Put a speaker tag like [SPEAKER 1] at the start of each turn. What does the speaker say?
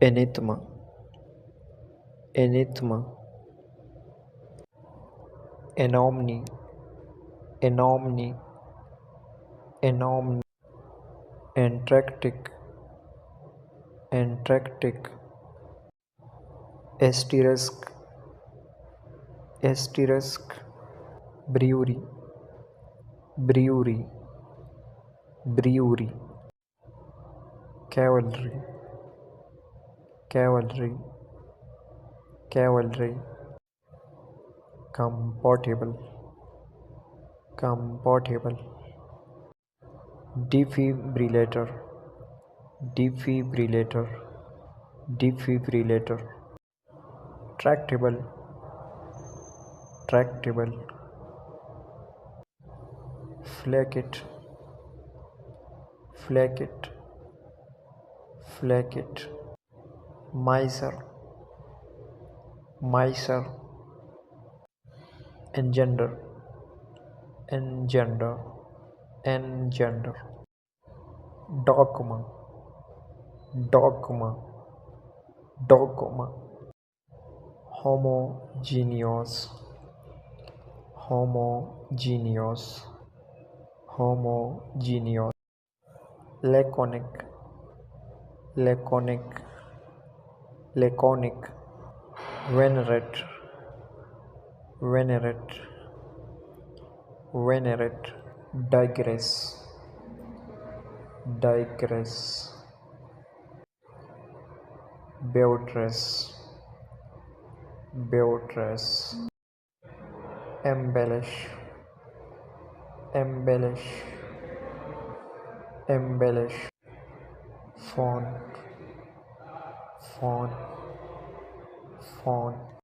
[SPEAKER 1] enigma, enigma, anomaly, anomaly, anomaly, antarctic, antarctic, asterisk, asterisk, brewery, brewery, brewery, cavalry, cavalry, cavalry, comfortable, comfortable, defibrillator, defibrillator, defibrillator, tractable, tractable, flacket, flacket, flacket, miser, miser, engender, engender, engender, dogma, dogma, dogma, homogeneous, homogeneous, homogeneous, laconic, laconic, laconic, venerate, venerate, venerate, digress, digress, buttress, buttress, embellish, embellish, embellish, font, font, font,